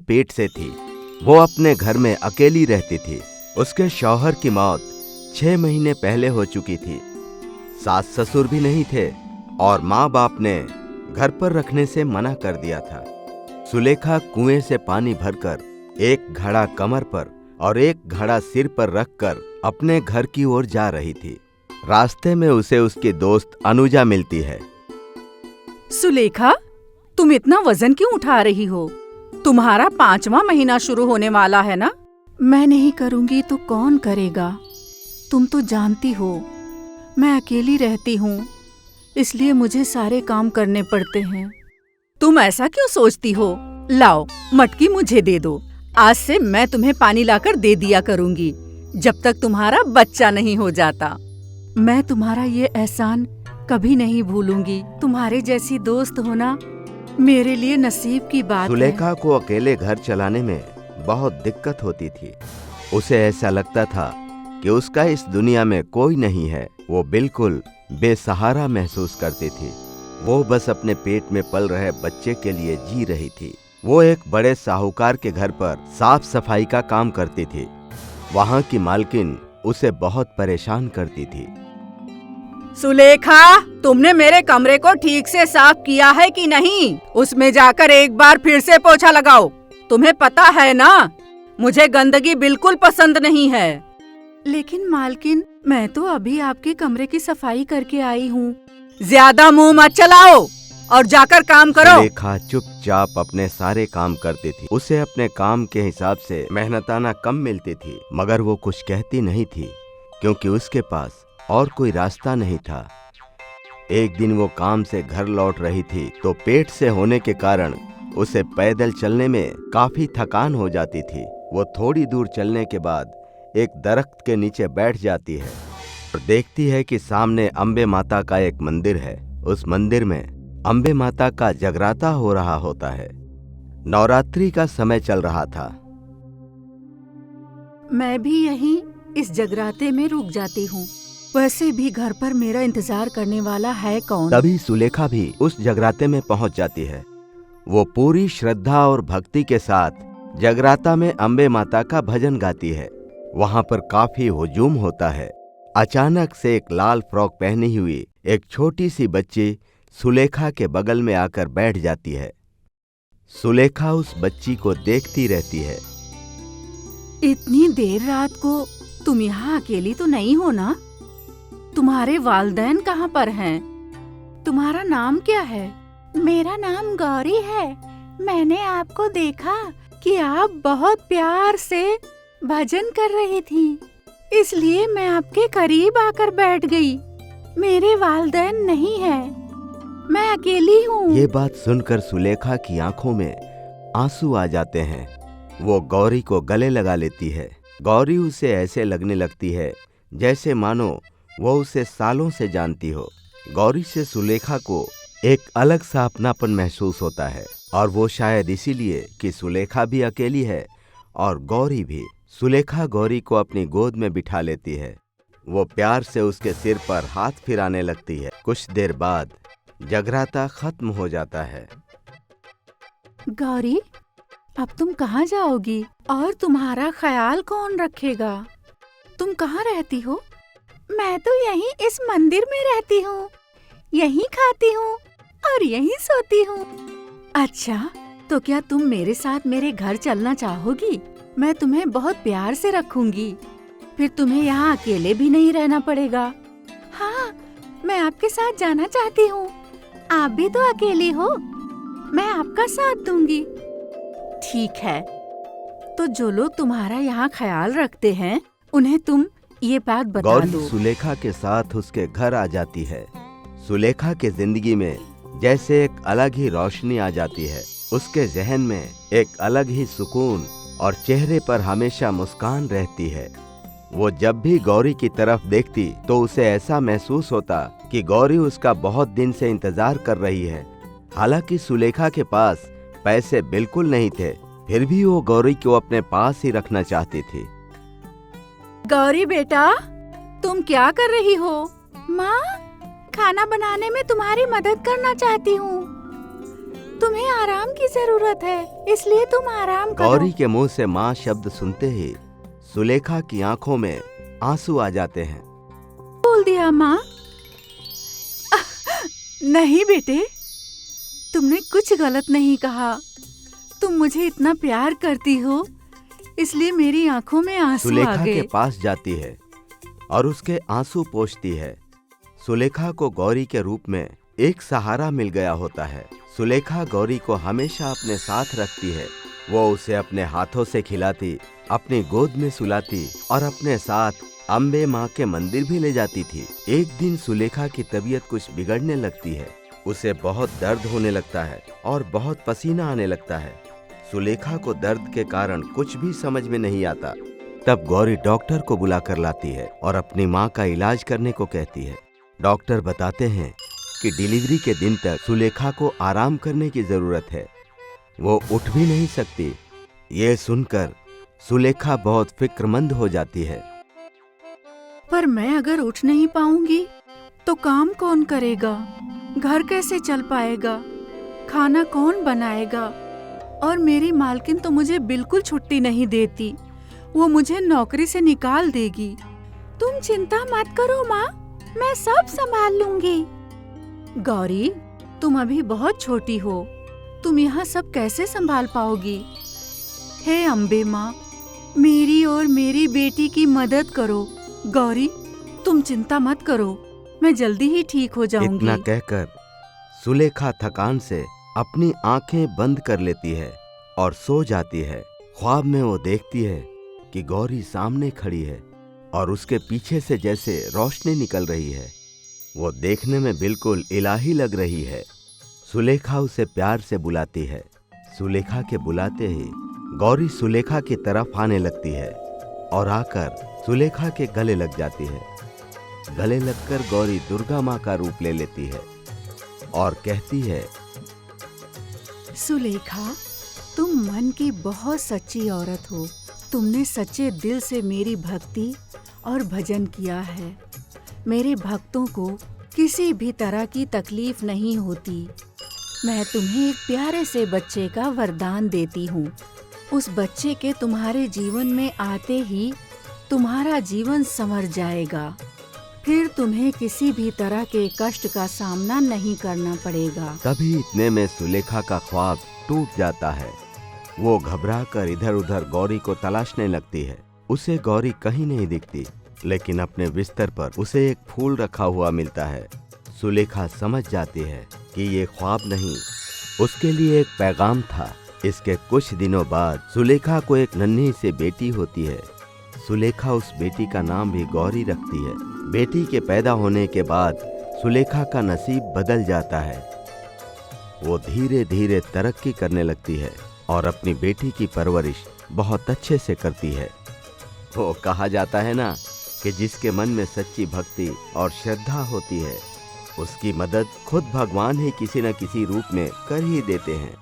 पेट से थी। वो अपने घर में अकेली रहती थी। उसके शौहर की मौत 6 महीने पहले हो चुकी थी। सास ससुर भी नहीं थे और माँ बाप ने घर पर रखने से मना कर दिया था। सुलेखा कुएं से पानी भरकर एक घड़ा कमर पर और एक घड़ा सिर पर रखकर अपने घर की ओर जा रही थी। रास्ते में उसे उसकी दोस्त अनुजा मिलती है। सुलेखा, तुम इतना वजन क्यों उठा रही हो? तुम्हारा 5वां महीना शुरू होने वाला है ना? मैं नहीं करूंगी तो कौन करेगा? तुम तो जानती हो मैं अकेली रहती हूँ, इसलिए मुझे सारे काम करने पड़ते हैं। तुम ऐसा क्यों सोचती हो? लाओ, मटकी मुझे दे दो। आज से मैं तुम्हें पानी लाकर दे दिया करूंगी जब तक तुम्हारा बच्चा नहीं हो जाता। मैं तुम्हारा ये एहसान कभी नहीं भूलूंगी। तुम्हारे जैसी दोस्त होना मेरे लिए नसीब की बात है। सुलेखा को अकेले घर चलाने में बहुत दिक्कत होती थी। उसे ऐसा लगता था कि उसका इस दुनिया में कोई नहीं है। वो बिल्कुल बेसहारा महसूस करती थी। वो बस अपने पेट में पल रहे बच्चे के लिए जी रही थी। वो एक बड़े साहूकार के घर पर साफ सफाई का काम करती थी। वहाँ की मालकिन उसे बहुत परेशान करती थी। सुलेखा, तुमने मेरे कमरे को ठीक से साफ किया है कि नहीं? उसमें जाकर एक बार फिर से पोछा लगाओ। तुम्हें पता है ना, मुझे गंदगी बिल्कुल पसंद नहीं है। लेकिन मालकिन, मैं तो अभी आपके कमरे की सफाई करके आई हूँ। ज्यादा मुंह मत चलाओ और जाकर काम करो। सुलेखा चुपचाप अपने सारे काम करती थी। उसे अपने काम के हिसाब से मेहनताना कम मिलती थी, मगर वो कुछ कहती नहीं थी क्योंकि उसके पास और कोई रास्ता नहीं था। एक दिन वो काम से घर लौट रही थी तो पेट से होने के कारण उसे पैदल चलने में काफी थकान हो जाती थी। वो थोड़ी दूर चलने के बाद एक दरख्त के नीचे बैठ जाती है और देखती है कि सामने अम्बे माता का एक मंदिर है। उस मंदिर में अम्बे माता का जगराता हो रहा होता है। नवरात्रि का समय चल रहा था। मैं भी यहीं इस जगराते में रुक जाती हूँ। वैसे भी घर पर मेरा इंतजार करने वाला है कौन? तभी सुलेखा भी उस जगराते में पहुंच जाती है। वो पूरी श्रद्धा और भक्ति के साथ जगराता में अम्बे माता का भजन गाती है। वहां पर काफी हुजूम होता है। अचानक से एक लाल फ्रॉक पहनी हुई एक छोटी सी बच्ची सुलेखा के बगल में आकर बैठ जाती है। सुलेखा उस बच्ची को देखती रहती है। इतनी देर रात को तुम यहाँ अकेली तो नहीं हो ना? तुम्हारे वालिदैन कहाँ पर हैं? तुम्हारा नाम क्या है? मेरा नाम गौरी है। मैंने आपको देखा कि आप बहुत प्यार से भजन कर रही थी, इसलिए मैं आपके करीब आकर बैठ गई। मेरे वालिदैन नहीं है, मैं अकेली हूँ। ये बात सुनकर सुलेखा की आंखों में आंसू आ जाते हैं। वो गौरी को गले लगा लेती है। गौरी उसे ऐसे लगने लगती है जैसे मानो वो उसे सालों से जानती हो। गौरी से सुलेखा को एक अलग सा अपनापन महसूस होता है और वो शायद इसीलिए कि सुलेखा भी अकेली है और गौरी भी। सुलेखा गौरी को अपनी गोद में बिठा लेती है। वो प्यार से उसके सिर पर हाथ फिराने लगती है। कुछ देर बाद जगराता खत्म हो जाता है। गौरी, अब तुम कहाँ जाओगी और तुम्हारा ख्याल कौन रखेगा? तुम कहाँ रहती हो? मैं तो यहीं इस मंदिर में रहती हूँ, यहीं खाती हूँ और यहीं सोती हूँ। अच्छा, तो क्या तुम मेरे साथ मेरे घर चलना चाहोगी? मैं तुम्हें बहुत प्यार से रखूंगी। फिर तुम्हें यहाँ अकेले भी नहीं रहना पड़ेगा। हाँ, मैं आपके साथ जाना चाहती हूँ। आप भी तो अकेली हो, मैं आपका साथ दूंगी। ठीक है, तो जो लोग तुम्हारा यहाँ ख्याल रखते हैं उन्हें तुम ये बात बता गौरी दो। सुलेखा के साथ उसके घर आ जाती है। सुलेखा के जिंदगी में जैसे एक अलग ही रोशनी आ जाती है। उसके जहन में एक अलग ही सुकून और चेहरे पर हमेशा मुस्कान रहती है। वो जब भी गौरी की तरफ देखती तो उसे ऐसा महसूस होता कि गौरी उसका बहुत दिन से इंतजार कर रही है। हालांकि सुलेखा के पास पैसे बिल्कुल नहीं थे, फिर भी वो गौरी को अपने पास ही रखना चाहती थी। गौरी बेटा, तुम क्या कर रही हो? माँ, खाना बनाने में तुम्हारी मदद करना चाहती हूँ। तुम्हें आराम की जरूरत है, इसलिए तुम आराम करो। गौरी के मुंह से माँ शब्द सुनते ही सुलेखा की आंखों में आंसू आ जाते हैं। बोल दिया माँ। नहीं बेटे, तुमने कुछ गलत नहीं कहा। तुम मुझे इतना प्यार करती हो, इसलिए मेरी आंखों में आंसू आ सुलेखा गए। के पास जाती है और उसके आंसू पोंछती है। सुलेखा को गौरी के रूप में एक सहारा मिल गया होता है। सुलेखा गौरी को हमेशा अपने साथ रखती है। वो उसे अपने हाथों से खिलाती, अपनी गोद में सुलाती और अपने साथ अम्बे माँ के मंदिर भी ले जाती थी। एक दिन सुलेखा की तबीयत कुछ बिगड़ने लगती है। उसे बहुत दर्द होने लगता है और बहुत पसीना आने लगता है। सुलेखा को दर्द के कारण कुछ भी समझ में नहीं आता। तब गौरी डॉक्टर को बुला कर लाती है और अपनी माँ का इलाज करने को कहती है। डॉक्टर बताते हैं कि डिलीवरी के दिन तक सुलेखा को आराम करने की जरूरत है। वो उठ भी नहीं सकती। ये सुनकर सुलेखा बहुत फिक्रमंद हो जाती है। पर मैं अगर उठ नहीं पाऊंगी तो काम कौन करेगा? घर कैसे चल पाएगा? खाना कौन बनाएगा? और मेरी मालकिन तो मुझे बिल्कुल छुट्टी नहीं देती। वो मुझे नौकरी से निकाल देगी। तुम चिंता मत करो माँ, मैं सब संभाल लूंगी। गौरी, तुम अभी बहुत छोटी हो, तुम यहाँ सब कैसे संभाल पाओगी? हे अम्बे माँ, मेरी और मेरी बेटी की मदद करो। गौरी, तुम चिंता मत करो, मैं जल्दी ही ठीक हो जाऊंगी। इतना कहकर सुलेखा थकान से अपनी आंखें बंद कर लेती है और सो जाती है। ख्वाब में वो देखती है कि गौरी सामने खड़ी है और उसके पीछे से जैसे रोशनी निकल रही है। वो देखने में बिल्कुल इलाही लग रही है। सुलेखा उसे प्यार से बुलाती है। सुलेखा के बुलाते ही गौरी सुलेखा की तरफ आने लगती है और आकर सुलेखा के गले लग जाती है। गले लगकर गौरी दुर्गा माँ का रूप ले लेती है और कहती है, सुलेखा, तुम मन की बहुत सच्ची औरत हो। तुमने सच्चे दिल से मेरी भक्ति और भजन किया है। मेरे भक्तों को किसी भी तरह की तकलीफ नहीं होती। मैं तुम्हें एक प्यारे से बच्चे का वरदान देती हूँ। उस बच्चे के तुम्हारे जीवन में आते ही तुम्हारा जीवन संवर जाएगा। फिर तुम्हें किसी भी तरह के कष्ट का सामना नहीं करना पड़ेगा। तभी इतने में सुलेखा का ख्वाब टूट जाता है। वो घबराकर इधर उधर गौरी को तलाशने लगती है। उसे गौरी कहीं नहीं दिखती, लेकिन अपने बिस्तर पर उसे एक फूल रखा हुआ मिलता है। सुलेखा समझ जाती है कि ये ख्वाब नहीं, उसके लिए एक पैगाम था। इसके कुछ दिनों बाद सुलेखा को एक नन्ही सी बेटी होती है। सुलेखा उस बेटी का नाम भी गौरी रखती है। बेटी के पैदा होने के बाद सुलेखा का नसीब बदल जाता है। वो धीरे धीरे तरक्की करने लगती है और अपनी बेटी की परवरिश बहुत अच्छे से करती है। वो कहा जाता है ना कि जिसके मन में सच्ची भक्ति और श्रद्धा होती है, उसकी मदद खुद भगवान ही किसी न किसी रूप में कर ही देते हैं।